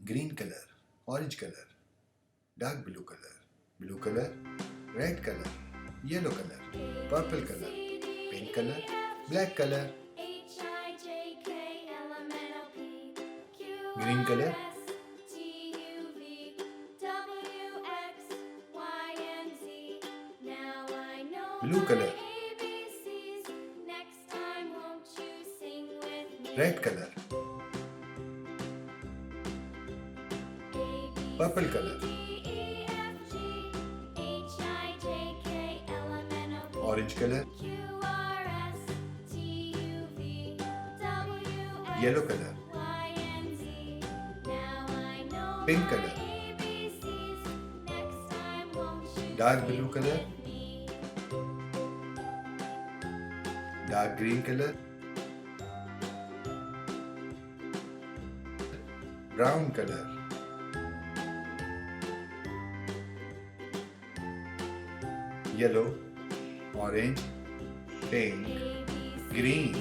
green color, orange color, dark blue color, red color, yellow color, purple color, pink color, black color, green color, blue color, red color, purple color, orange color, yellow color, pink color, dark blue color, dark green color, brown color, yellow, orange, pink, green,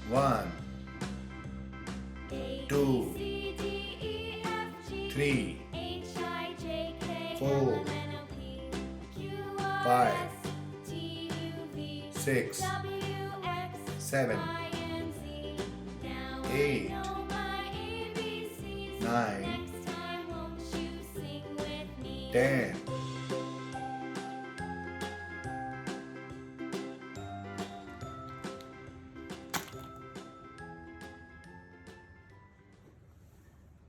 one, two, three, 4, 5, 6, 7, 8, 9, 10.